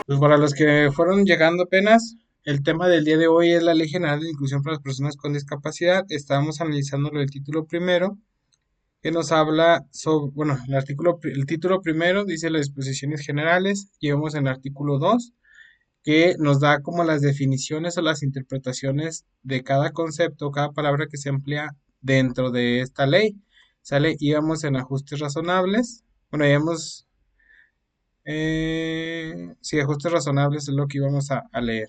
Pues para los que fueron llegando apenas, el tema del día de hoy es la Ley General de Inclusión para las Personas con Discapacidad. Estábamos analizándolo el título primero, que nos habla sobre, bueno, el título primero dice las disposiciones generales, y vemos en el artículo 2 que nos da como las definiciones o las interpretaciones de cada concepto, cada palabra que se emplea dentro de esta ley. Sale, íbamos en ajustes razonables, bueno, íbamos, sí, ajustes razonables es lo que íbamos a leer.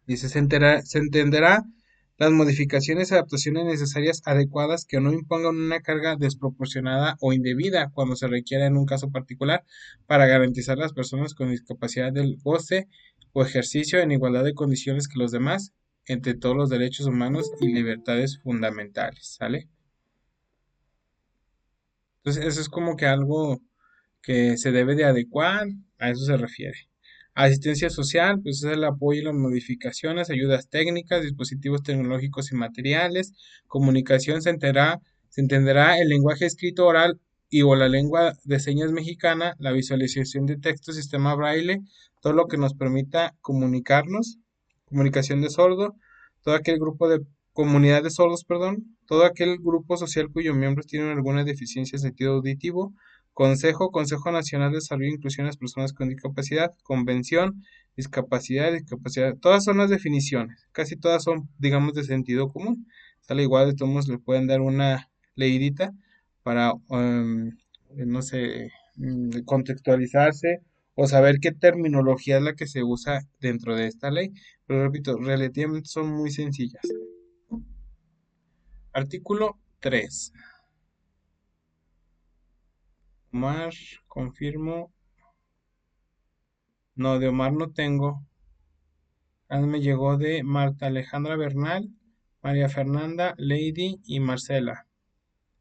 Dice, se entenderá las modificaciones y adaptaciones necesarias adecuadas que no impongan una carga desproporcionada o indebida cuando se requiera en un caso particular para garantizar a las personas con discapacidad del goce o ejercicio en igualdad de condiciones que los demás entre todos los derechos humanos y libertades fundamentales, ¿sale? Entonces, eso es como que algo que se debe de adecuar, a eso se refiere. Asistencia social, pues es el apoyo y las modificaciones, ayudas técnicas, dispositivos tecnológicos y materiales, comunicación, se entenderá el lenguaje escrito oral y o la lengua de señas mexicana, la visualización de texto, sistema braille, todo lo que nos permita comunicarnos, comunicación de sordo, todo aquel grupo de comunidad de sordos, perdón, todo aquel grupo social cuyos miembros tienen alguna deficiencia de sentido auditivo, Consejo Nacional de Salud e Inclusión de las Personas con Discapacidad, Convención, discapacidad, todas son las definiciones, casi todas son, digamos, de sentido común. Sale igual, de todos modos le pueden dar una leidita para, no sé, contextualizarse o saber qué terminología es la que se usa dentro de esta ley. Pero repito, relativamente son muy sencillas. Artículo 3. Omar, confirmo. No, de Omar no tengo. Me llegó de Marta Alejandra Bernal, María Fernanda, Lady y Marcela.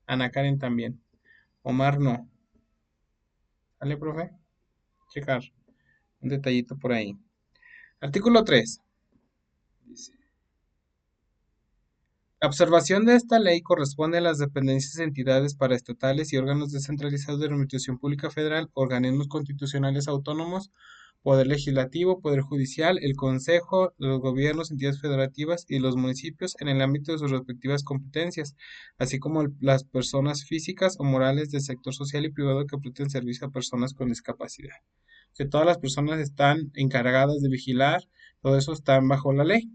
Ana Karen también. Omar no. ¿Sale, profe? Checar. Un detallito por ahí. Artículo 3. Dice, la observación de esta ley corresponde a las dependencias de entidades paraestatales y órganos descentralizados de la Administración Pública Federal, organismos constitucionales autónomos, Poder Legislativo, Poder Judicial, el Consejo, los gobiernos, entidades federativas y los municipios en el ámbito de sus respectivas competencias, así como las personas físicas o morales del sector social y privado que presten servicio a personas con discapacidad. Que todas las personas están encargadas de vigilar, todo eso está bajo la ley,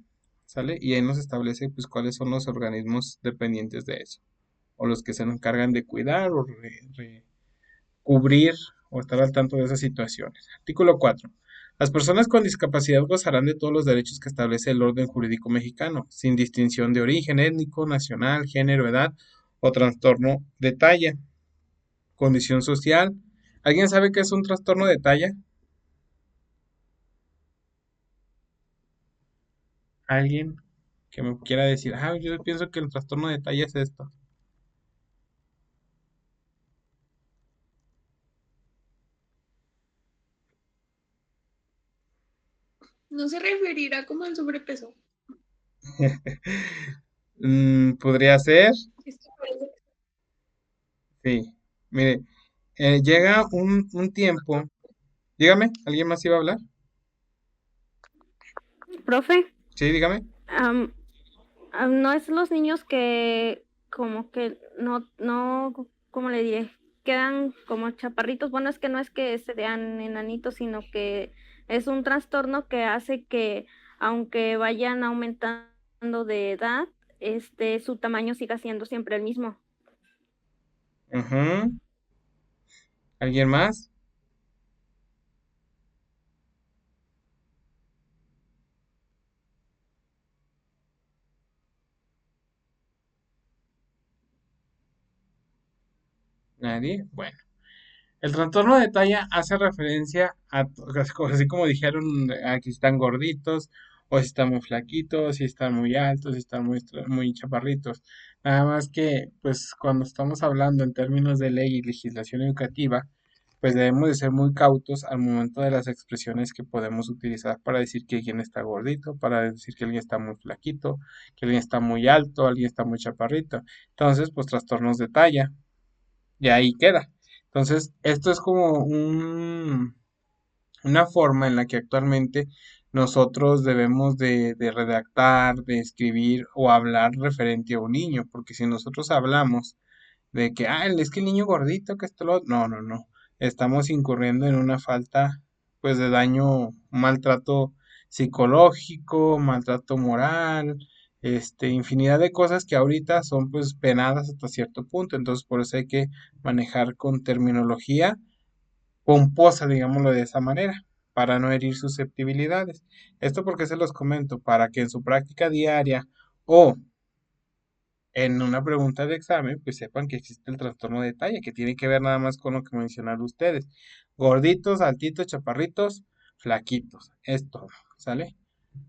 ¿sale? Y ahí nos establece pues cuáles son los organismos dependientes de eso, o los que se encargan de cuidar o cubrir o estar al tanto de esas situaciones. Artículo 4. Las personas con discapacidad gozarán de todos los derechos que establece el orden jurídico mexicano, sin distinción de origen étnico, nacional, género, edad o trastorno de talla, condición social. ¿Alguien sabe qué es un trastorno de talla? ¿Alguien que me quiera decir, yo pienso que el trastorno de talla es esto? No se referirá como al sobrepeso. Podría ser, Esto parece sí. Mire, llega un tiempo, dígame, ¿alguien más iba a hablar? Profe, Sí, dígame. am, no es los niños que como que no, ¿cómo le diré? Quedan como chaparritos. Bueno, es que no es que se vean enanitos, sino que es un trastorno que hace que, aunque vayan aumentando de edad, su tamaño siga siendo siempre el mismo. Ujú. ¿Alguien más? ¿Nadie? Bueno. El trastorno de talla hace referencia a las cosas, así como dijeron, aquí están gorditos, o si están muy flaquitos, si están muy altos, si están muy chaparritos. Nada más que, pues, cuando estamos hablando en términos de ley y legislación educativa, pues debemos de ser muy cautos al momento de las expresiones que podemos utilizar para decir que alguien está gordito, para decir que alguien está muy flaquito, que alguien está muy alto, alguien está muy chaparrito. Entonces, pues, trastornos de talla. Y ahí queda. Entonces, esto es como una forma en la que actualmente nosotros debemos de redactar, de escribir o hablar referente a un niño, porque si nosotros hablamos de que, es que el niño gordito, que esto lo... No, no, no. Estamos incurriendo en una falta, pues, de daño, maltrato psicológico, maltrato moral, infinidad de cosas que ahorita son, pues, penadas hasta cierto punto. Entonces, por eso hay que manejar con terminología pomposa, digámoslo de esa manera, para no herir susceptibilidades. Esto porque se los comento, para que en su práctica diaria o en una pregunta de examen, pues sepan que existe el trastorno de talla, que tiene que ver nada más con lo que mencionaron ustedes. Gorditos, altitos, chaparritos, flaquitos. Es todo, ¿sale?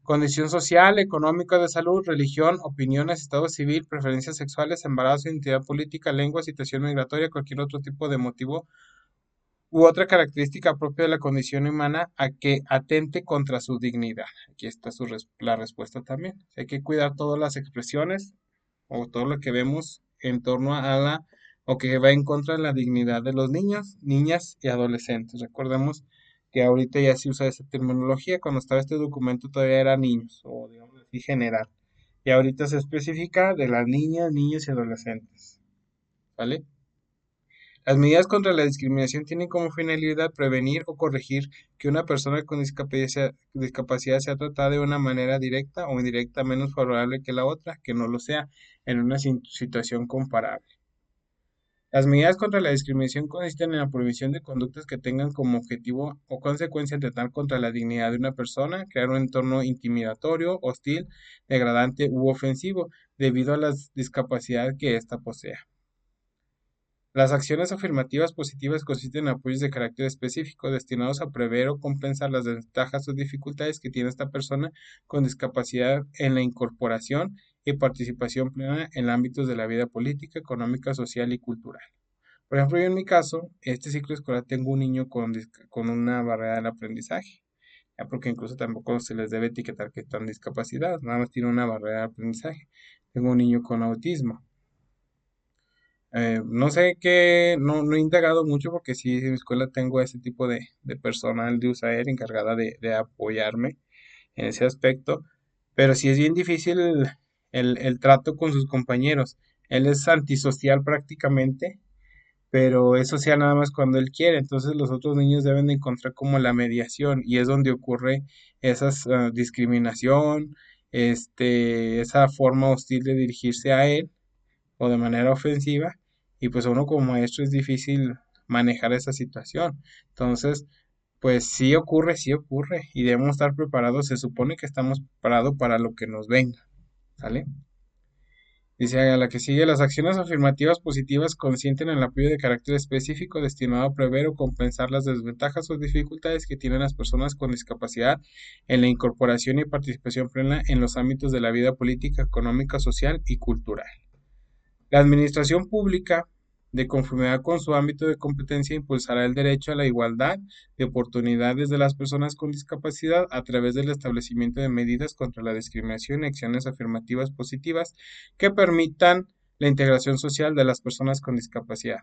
Condición social, económica, de salud, religión, opiniones, estado civil, preferencias sexuales, embarazo, identidad política, lengua, situación migratoria, cualquier otro tipo de motivo u otra característica propia de la condición humana a que atente contra su dignidad. Aquí está la respuesta también. Hay que cuidar todas las expresiones o todo lo que vemos en torno a la o que va en contra de la dignidad de los niños, niñas y adolescentes. Recordemos que ahorita ya se usa esa terminología, cuando estaba este documento todavía era niños o digamos así general. Y ahorita se especifica de las niñas, niños y adolescentes. ¿Vale? Las medidas contra la discriminación tienen como finalidad prevenir o corregir que una persona con discapacidad sea tratada de una manera directa o indirecta menos favorable que la otra, que no lo sea, en una situación comparable. Las medidas contra la discriminación consisten en la prohibición de conductas que tengan como objetivo o consecuencia atentar contra la dignidad de una persona, crear un entorno intimidatorio, hostil, degradante u ofensivo, debido a la discapacidad que ésta posea. Las acciones afirmativas positivas consisten en apoyos de carácter específico destinados a prever o compensar las desventajas o dificultades que tiene esta persona con discapacidad en la incorporación y participación plena en ámbitos de la vida política, económica, social y cultural. Por ejemplo, yo en mi caso, este ciclo escolar tengo un niño con una barrera del aprendizaje, ya porque incluso tampoco se les debe etiquetar que están discapacitados, nada más tiene una barrera de aprendizaje. Tengo un niño con autismo. No sé qué, no he indagado mucho porque sí, en mi escuela tengo ese tipo de personal de USAER encargada de apoyarme en ese aspecto, pero sí es bien difícil el trato con sus compañeros. Él es antisocial prácticamente, pero es social nada más cuando él quiere, entonces los otros niños deben de encontrar como la mediación y es donde ocurre esa discriminación, esa forma hostil de dirigirse a él o de manera ofensiva, y pues a uno como maestro es difícil manejar esa situación. Entonces, pues sí ocurre, y debemos estar preparados, se supone que estamos preparados para lo que nos venga, ¿sale? Dice a la que sigue, las acciones afirmativas positivas consienten en el apoyo de carácter específico destinado a prever o compensar las desventajas o dificultades que tienen las personas con discapacidad en la incorporación y participación plena en los ámbitos de la vida política, económica, social y cultural. La administración pública, de conformidad con su ámbito de competencia, impulsará el derecho a la igualdad de oportunidades de las personas con discapacidad a través del establecimiento de medidas contra la discriminación y acciones afirmativas positivas que permitan la integración social de las personas con discapacidad.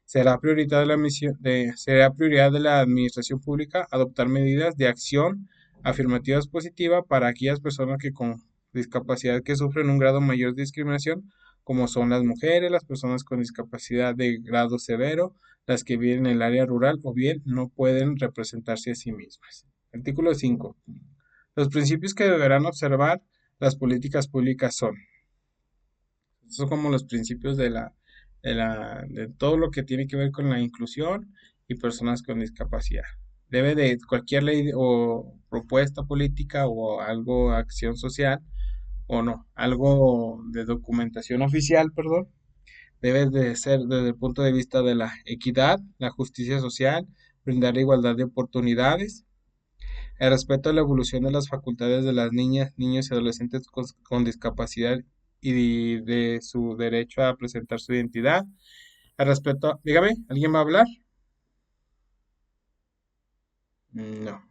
Será prioridad de la administración pública adoptar medidas de acción afirmativas positivas para aquellas personas que con discapacidad que sufren un grado mayor de discriminación, como son las mujeres, las personas con discapacidad de grado severo, las que viven en el área rural o bien no pueden representarse a sí mismas. Artículo 5. Los principios que deberán observar las políticas públicas son, estos son como los principios de todo lo que tiene que ver con la inclusión y personas con discapacidad. Debe de cualquier ley o propuesta política o algo, acción social, o no, algo de documentación oficial, perdón, debe de ser desde el punto de vista de la equidad, la justicia social, brindar igualdad de oportunidades, el respeto a la evolución de las facultades de las niñas, niños y adolescentes con discapacidad y de su derecho a presentar su identidad, el respeto, dígame, ¿alguien va a hablar? No.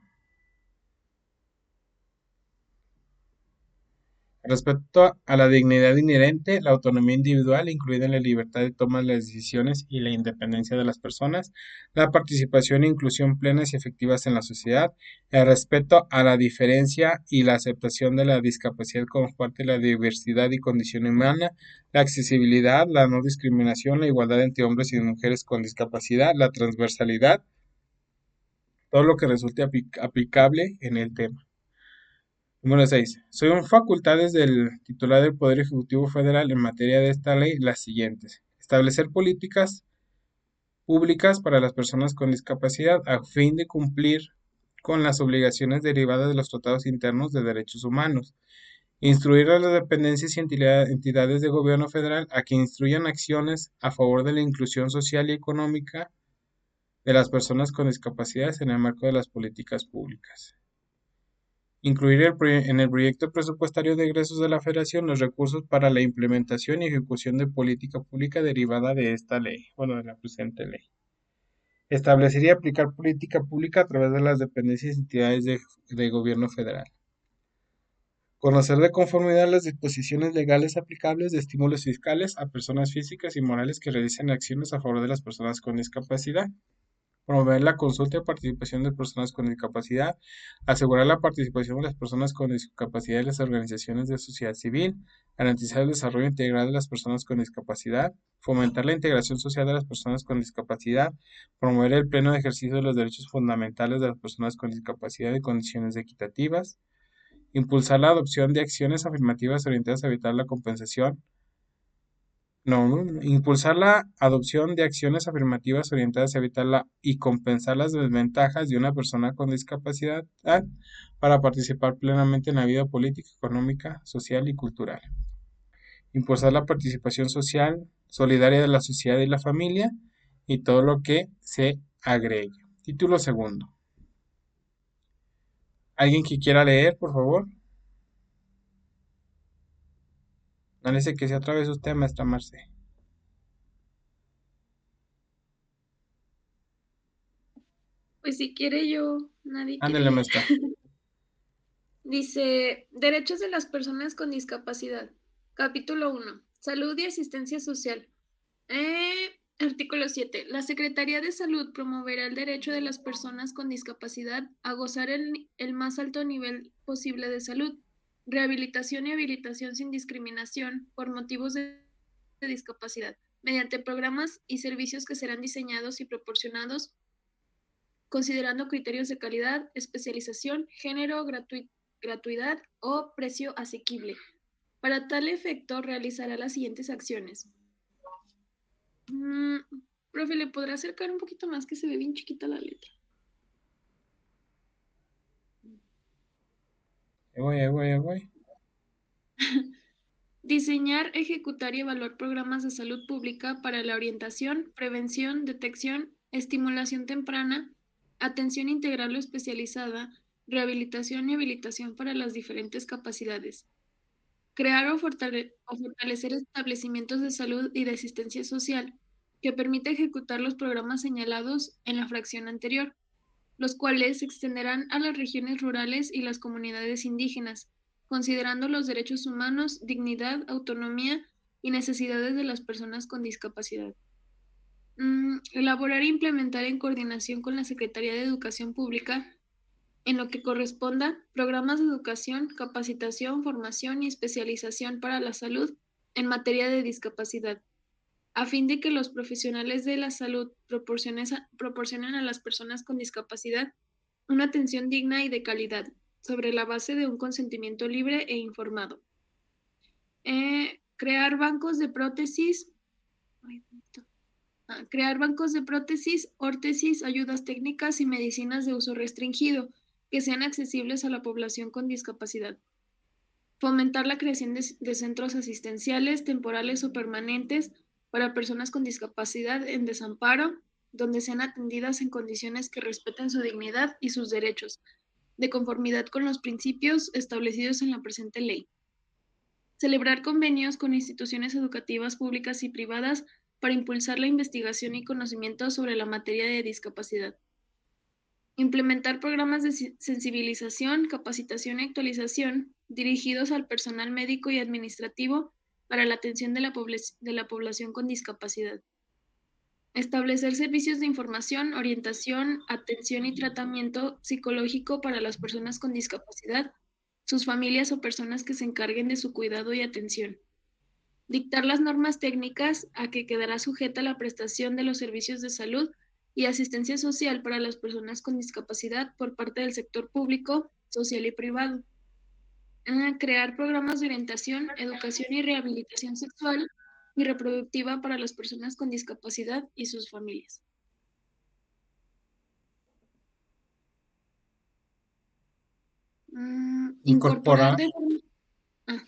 Respecto a la dignidad inherente, la autonomía individual, incluida en la libertad de tomar las decisiones y la independencia de las personas, la participación e inclusión plenas y efectivas en la sociedad, el respeto a la diferencia y la aceptación de la discapacidad como parte de la diversidad y condición humana, la accesibilidad, la no discriminación, la igualdad entre hombres y mujeres con discapacidad, la transversalidad, todo lo que resulte aplicable en el tema. Número 6. Son facultades del titular del Poder Ejecutivo Federal en materia de esta ley las siguientes. Establecer políticas públicas para las personas con discapacidad a fin de cumplir con las obligaciones derivadas de los tratados internos de derechos humanos. Instruir a las dependencias y entidades de gobierno federal a que instruyan acciones a favor de la inclusión social y económica de las personas con discapacidad en el marco de las políticas públicas. Incluir en el proyecto presupuestario de egresos de la Federación los recursos para la implementación y ejecución de política pública derivada de esta ley, bueno, de la presente ley. Establecer y aplicar política pública a través de las dependencias y entidades de gobierno federal. Conocer de conformidad las disposiciones legales aplicables de estímulos fiscales a personas físicas y morales que realicen acciones a favor de las personas con discapacidad. Promover la consulta y participación de personas con discapacidad, asegurar la participación de las personas con discapacidad en las organizaciones de sociedad civil, garantizar el desarrollo integral de las personas con discapacidad, fomentar la integración social de las personas con discapacidad, promover el pleno ejercicio de los derechos fundamentales de las personas con discapacidad en condiciones equitativas, impulsar la adopción de acciones afirmativas orientadas a evitar la compensación. Impulsar la adopción de acciones afirmativas orientadas a evitar y compensar las desventajas de una persona con discapacidad para participar plenamente en la vida política, económica, social y cultural. Impulsar la participación social, solidaria de la sociedad y la familia y todo lo que se agregue. Título segundo. ¿Alguien que quiera leer, por favor? No le sé que se atravesó usted, maestra Marce. Pues si quiere yo, nadie quiere Ándale, leer. maestra. Dice, Derechos de las personas con discapacidad. Capítulo 1. Salud y asistencia social. Artículo 7. La Secretaría de Salud promoverá el derecho de las personas con discapacidad a gozar el más alto nivel posible de salud, rehabilitación y habilitación sin discriminación por motivos de discapacidad, mediante programas y servicios que serán diseñados y proporcionados considerando criterios de calidad, especialización, género, gratuidad o precio asequible. Para tal efecto, realizará las siguientes acciones. Profe, ¿le podrá acercar un poquito más que se ve bien chiquita la letra? Ahí voy. Diseñar, ejecutar y evaluar programas de salud pública para la orientación, prevención, detección, estimulación temprana, atención integral o especializada, rehabilitación y habilitación para las diferentes capacidades. Crear o fortalecer establecimientos de salud y de asistencia social que permita ejecutar los programas señalados en la fracción anterior, los cuales se extenderán a las regiones rurales y las comunidades indígenas, considerando los derechos humanos, dignidad, autonomía y necesidades de las personas con discapacidad. Elaborar e implementar en coordinación con la Secretaría de Educación Pública, en lo que corresponda, programas de educación, capacitación, formación y especialización para la salud en materia de discapacidad, a fin de que los profesionales de la salud proporcionen a las personas con discapacidad una atención digna y de calidad, sobre la base de un consentimiento libre e informado. Crear bancos de prótesis. Crear bancos de prótesis, órtesis, ayudas técnicas y medicinas de uso restringido que sean accesibles a la población con discapacidad. Fomentar la creación de centros asistenciales temporales o permanentes para personas con discapacidad en desamparo, donde sean atendidas en condiciones que respeten su dignidad y sus derechos, de conformidad con los principios establecidos en la presente ley. Celebrar convenios con instituciones educativas públicas y privadas para impulsar la investigación y conocimiento sobre la materia de discapacidad. Implementar programas de sensibilización, capacitación y actualización dirigidos al personal médico y administrativo para la atención de la población con discapacidad. Establecer servicios de información, orientación, atención y tratamiento psicológico para las personas con discapacidad, sus familias o personas que se encarguen de su cuidado y atención. Dictar las normas técnicas a que quedará sujeta la prestación de los servicios de salud y asistencia social para las personas con discapacidad por parte del sector público, social y privado. Crear programas de orientación, educación y rehabilitación sexual y reproductiva para las personas con discapacidad y sus familias. Incorporar Incorporar, de forma... ah,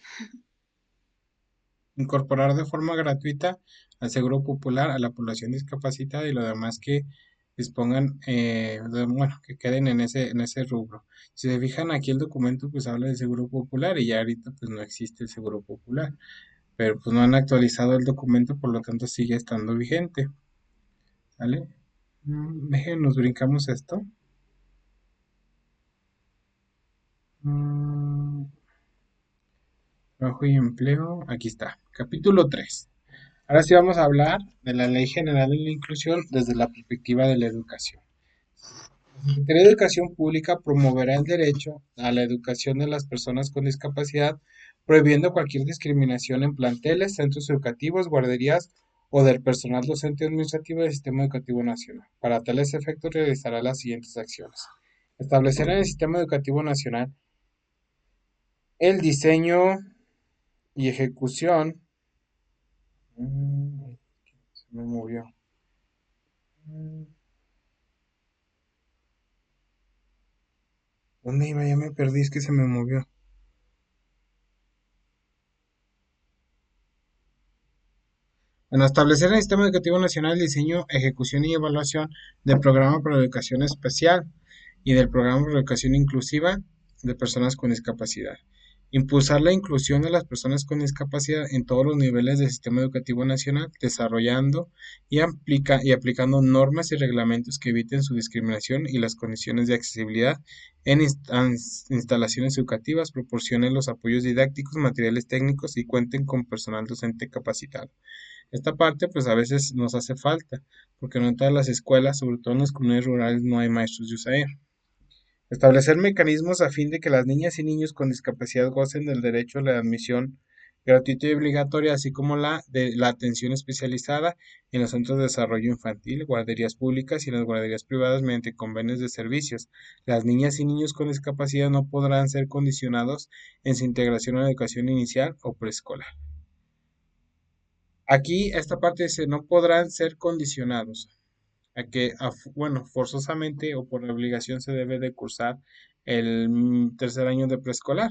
incorporar de forma gratuita al Seguro Popular a la población discapacitada y lo demás que dispongan, bueno, que queden en ese rubro. Si se fijan aquí el documento pues habla del Seguro Popular y ya ahorita pues no existe el Seguro Popular, pero pues no han actualizado el documento, por lo tanto sigue estando vigente, ¿sale? Nos brincamos esto. Mm, Trabajo y empleo, aquí está. Capítulo 3. Ahora sí vamos a hablar de la Ley General de la Inclusión desde la perspectiva de la educación. La Secretaría de Educación Pública promoverá el derecho a la educación de las personas con discapacidad, prohibiendo cualquier discriminación en planteles, centros educativos, guarderías o del personal docente administrativo del Sistema Educativo Nacional. Para tales efectos realizará las siguientes acciones. Establecer en el Sistema Educativo Nacional el diseño y ejecución. Se me movió. ¿Dónde iba? Ya me perdí, es que se me movió. Bueno, establecer en el Sistema Educativo Nacional el diseño, ejecución y evaluación del Programa para la Educación Especial y del Programa para la Educación Inclusiva de personas con discapacidad. Impulsar la inclusión de las personas con discapacidad en todos los niveles del sistema educativo nacional, desarrollando y aplicando normas y reglamentos que eviten su discriminación y las condiciones de accesibilidad en instalaciones educativas, proporcionen los apoyos didácticos, materiales técnicos y cuenten con personal docente capacitado. Esta parte pues a veces nos hace falta, porque no en todas las escuelas, sobre todo en las comunidades rurales, no hay maestros de USAIR. Establecer mecanismos a fin de que las niñas y niños con discapacidad gocen del derecho a la admisión gratuita y obligatoria, así como la de la atención especializada en los centros de desarrollo infantil, guarderías públicas y las guarderías privadas mediante convenios de servicios. Las niñas y niños con discapacidad no podrán ser condicionados en su integración a la educación inicial o preescolar. Aquí esta parte dice no podrán ser condicionados a que, bueno, forzosamente o por obligación se debe de cursar el tercer año de preescolar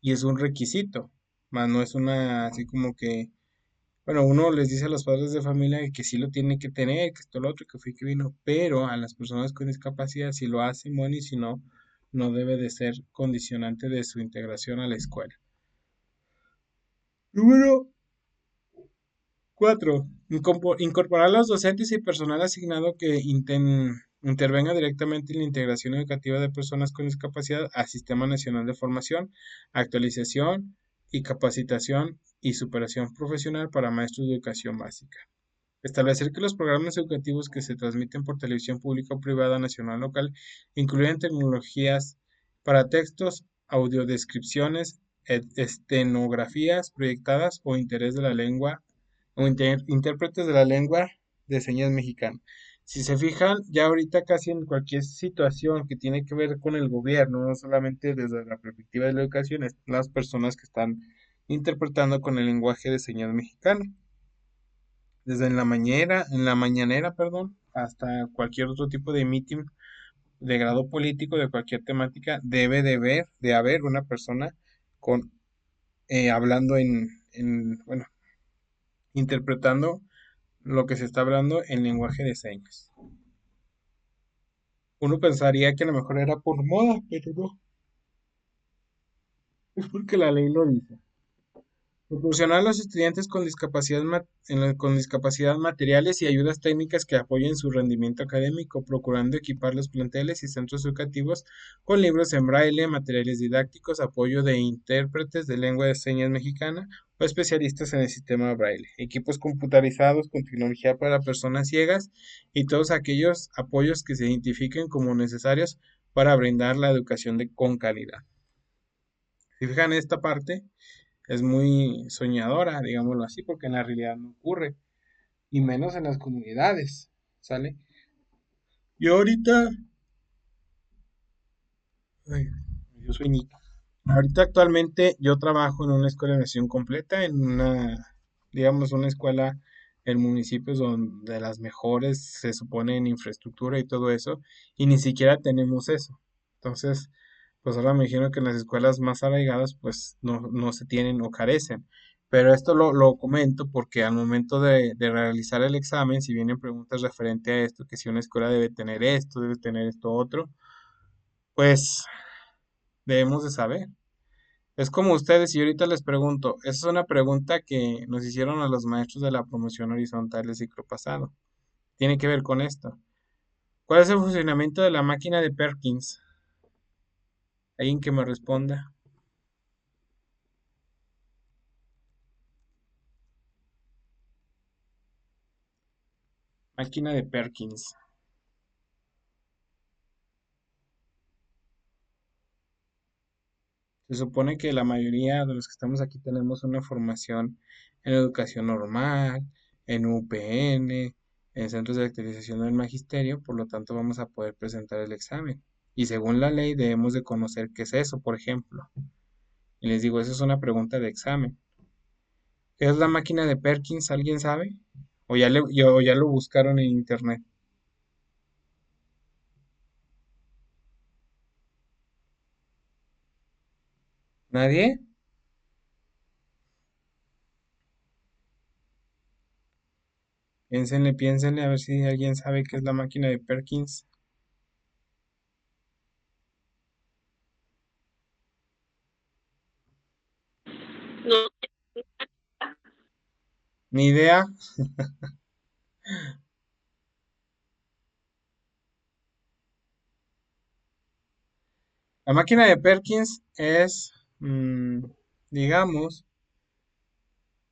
y es un requisito, más no es una así como que, bueno, uno les dice a los padres de familia que sí lo tiene que tener, que esto lo otro, que fue que vino, pero a las personas con discapacidad si lo hacen, bueno, y si no, no debe de ser condicionante de su integración a la escuela. Número 4. Incorporar a los docentes y personal asignado que intervenga directamente en la integración educativa de personas con discapacidad al Sistema Nacional de Formación, Actualización y Capacitación y Superación Profesional para Maestros de Educación Básica. Establecer que los programas educativos que se transmiten por televisión pública o privada, nacional o local, incluyan tecnologías para textos, audiodescripciones, estenografías proyectadas o interés de la lengua o intérpretes de la lengua de señas mexicana. Si se fijan, ya ahorita casi en cualquier situación que tiene que ver con el gobierno, no solamente desde la perspectiva de la educación, es las personas que están interpretando con el lenguaje de señas mexicano. Desde en la mañanera, perdón, hasta cualquier otro tipo de meeting de grado político, de cualquier temática, debe de haber una persona con hablando bueno, interpretando lo que se está hablando en lenguaje de señas. Uno pensaría que a lo mejor era por moda, pero no. Es porque la ley lo dice. Proporcionar a los estudiantes con con discapacidad materiales y ayudas técnicas que apoyen su rendimiento académico, procurando equipar los planteles y centros educativos con libros en braille, materiales didácticos, apoyo de intérpretes de lengua de señas mexicana o especialistas en el sistema braille, equipos computarizados con tecnología para personas ciegas y todos aquellos apoyos que se identifiquen como necesarios para brindar la educación con calidad. Si fijan esta parte, es muy soñadora, digámoslo así, porque en la realidad no ocurre, y menos en las comunidades, ¿sale? Yo ahorita, ay, yo soy Nico. Ahorita actualmente yo trabajo en una escuela de nación completa, en digamos, una escuela en municipios donde de las mejores se supone en infraestructura y todo eso, y ni siquiera tenemos eso. Entonces, pues ahora me imagino que en las escuelas más arraigadas, pues no se tienen o carecen. Pero esto lo comento porque al momento de realizar el examen, si vienen preguntas referente a esto, que si una escuela debe tener esto otro, pues debemos de saber. Es como ustedes, y ahorita les pregunto, esa es una pregunta que nos hicieron a los maestros de la promoción horizontal del ciclo pasado. Tiene que ver con esto. ¿Cuál es el funcionamiento de la máquina de Perkins? ¿Alguien que me responda? Máquina de Perkins. Se supone que la mayoría de los que estamos aquí tenemos una formación en educación normal, en UPN, en centros de actualización del magisterio, por lo tanto vamos a poder presentar el examen. Y según la ley debemos de conocer qué es eso, por ejemplo. Y les digo, esa es una pregunta de examen. ¿Qué es la máquina de Perkins? ¿Alguien sabe? O ya lo buscaron en internet. ¿Nadie? Piénsenle, piénsenle a ver si alguien sabe qué es la máquina de Perkins. No, Ni idea. La máquina de Perkins es, digamos,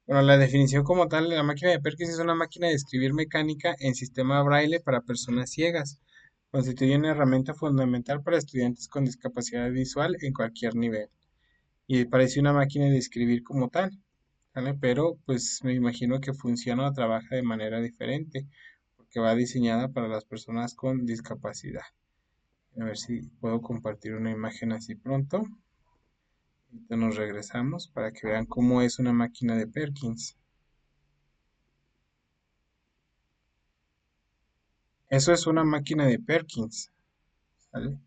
bueno, la definición como tal, la máquina de Perkins es una máquina de escribir mecánica en sistema braille para personas ciegas. Constituye una herramienta fundamental para estudiantes con discapacidad visual en cualquier nivel. Y parece una máquina de escribir como tal, ¿vale? Pero pues me imagino que funciona o trabaja de manera diferente, porque va diseñada para las personas con discapacidad. A ver si puedo compartir una imagen así pronto. Ahorita nos regresamos para que vean cómo es una máquina de Perkins. Eso es una máquina de Perkins, ¿vale?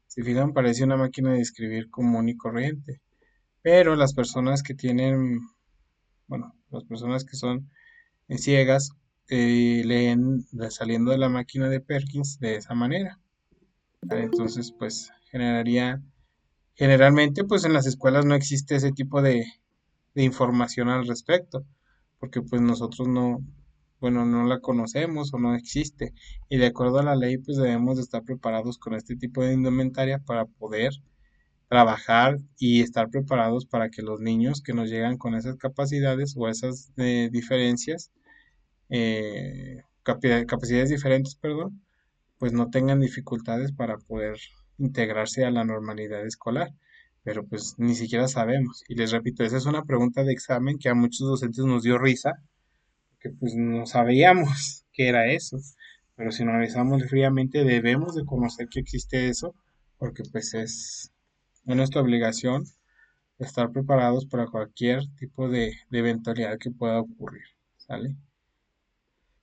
Si fijan, parece una máquina de escribir común y corriente. Pero las personas que tienen, bueno, las personas que son ciegas leen saliendo de la máquina de Perkins de esa manera, ¿vale? Entonces, pues generalmente, pues en las escuelas no existe ese tipo de información al respecto, porque pues nosotros no, bueno, no la conocemos o no existe. Y de acuerdo a la ley, pues debemos de estar preparados con este tipo de indumentaria para poder trabajar y estar preparados para que los niños que nos llegan con esas capacidades o esas diferencias, capacidades diferentes, perdón, pues no tengan dificultades para poder integrarse a la normalidad escolar. Pero pues ni siquiera sabemos. Y les repito, esa es una pregunta de examen que a muchos docentes nos dio risa, que pues no sabíamos qué era eso. Pero si lo analizamos fríamente, debemos de conocer que existe eso, porque pues es nuestra obligación estar preparados para cualquier tipo de eventualidad que pueda ocurrir. ¿Sale?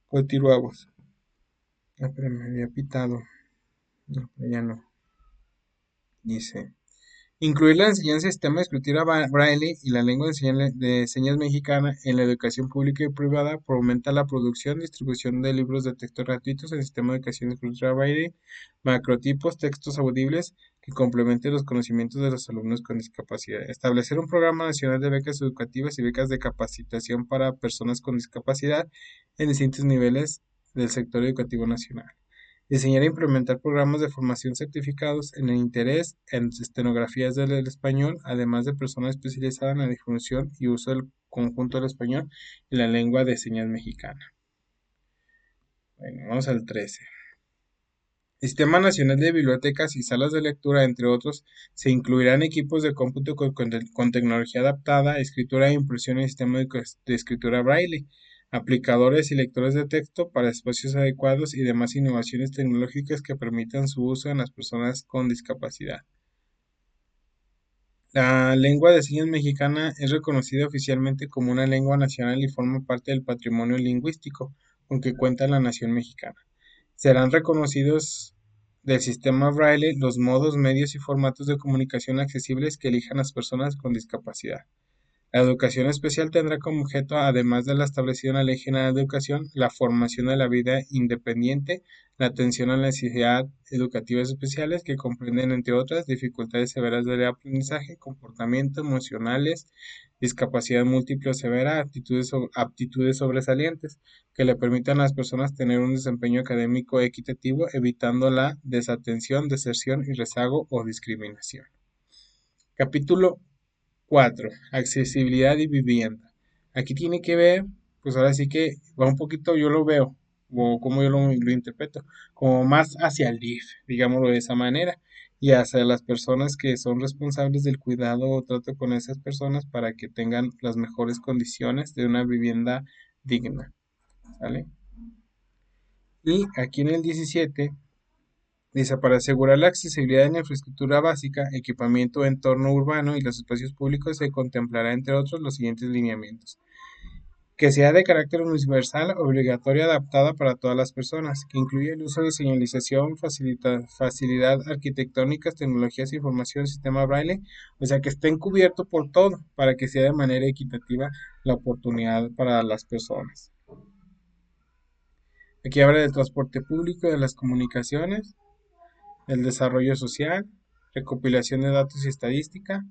Continuamos. Ah, pero me había pitado. No, pero ya no. Dice. Incluir la enseñanza de sistema de escritura braille y la lengua de señas mexicana en la educación pública y privada fomenta la producción y distribución de libros de texto gratuitos en el sistema de educación de escritura braille, macrotipos, textos audibles que complemente los conocimientos de los alumnos con discapacidad. Establecer un programa nacional de becas educativas y becas de capacitación para personas con discapacidad en distintos niveles del sector educativo nacional. Diseñar e implementar programas de formación certificados en el interés en estenografías del español, además de personas especializadas en la difusión y uso del conjunto del español y la lengua de señas mexicana. Bueno, vamos al 13. Sistema Nacional de Bibliotecas y Salas de Lectura, entre otros, se incluirán equipos de cómputo con tecnología adaptada, escritura e impresión y sistema de escritura braille, aplicadores y lectores de texto para espacios adecuados y demás innovaciones tecnológicas que permitan su uso en las personas con discapacidad. La lengua de señas mexicana es reconocida oficialmente como una lengua nacional y forma parte del patrimonio lingüístico con que cuenta la nación mexicana. Serán reconocidos del sistema Braille los modos, medios y formatos de comunicación accesibles que elijan las personas con discapacidad. La educación especial tendrá como objeto, además de la establecida en la Ley General de Educación, la formación de la vida independiente, la atención a las necesidades educativas especiales que comprenden, entre otras, dificultades severas del aprendizaje, comportamiento emocionales, discapacidad múltiple o severa, aptitudes sobresalientes, que le permitan a las personas tener un desempeño académico equitativo, evitando la desatención, deserción y rezago o discriminación. Capítulo 4. Accesibilidad y vivienda. Aquí tiene que ver, pues ahora sí que va un poquito, yo lo veo, o como yo lo interpreto, como más hacia el DIF, digámoslo de esa manera, y hacia las personas que son responsables del cuidado o trato con esas personas para que tengan las mejores condiciones de una vivienda digna, ¿sale? Y aquí en el 17 dice, para asegurar la accesibilidad en la infraestructura básica, equipamiento, entorno urbano y los espacios públicos se contemplará, entre otros, los siguientes lineamientos. Que sea de carácter universal, obligatoria, adaptada para todas las personas, que incluya el uso de señalización, facilidad arquitectónicas, tecnologías, información, sistema braille, o sea, que estén cubiertos por todo, para que sea de manera equitativa la oportunidad para las personas. Aquí habla del transporte público, de las comunicaciones, el desarrollo social, recopilación de datos y estadística,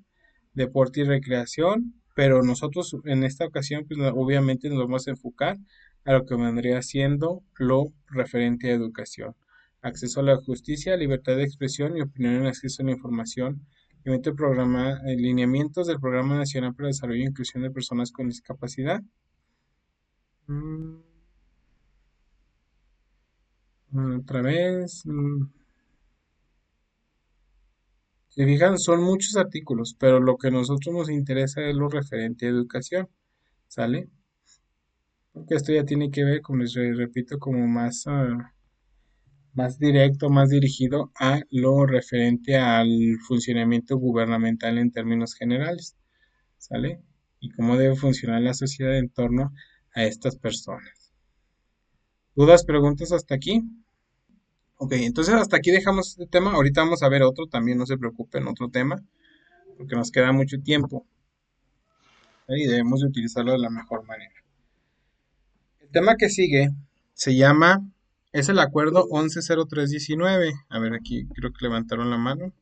deporte y recreación, pero nosotros en esta ocasión pues obviamente nos vamos a enfocar a lo que vendría siendo lo referente a educación. Acceso a la justicia, libertad de expresión y opinión en acceso a la información, lineamientos del Programa Nacional para el Desarrollo e Inclusión de Personas con Discapacidad. Otra vez. Si fijan, son muchos artículos, pero lo que a nosotros nos interesa es lo referente a educación, ¿sale? Porque esto ya tiene que ver, como les repito, como más directo, más dirigido a lo referente al funcionamiento gubernamental en términos generales, ¿sale? Y cómo debe funcionar la sociedad en torno a estas personas. ¿Dudas, preguntas hasta aquí? Ok, entonces hasta aquí dejamos este tema. Ahorita vamos a ver otro, también no se preocupen, otro tema, porque nos queda mucho tiempo, ¿sí? Y debemos de utilizarlo de la mejor manera. El tema que sigue se llama, es el acuerdo 110319. A ver, aquí creo que levantaron la mano.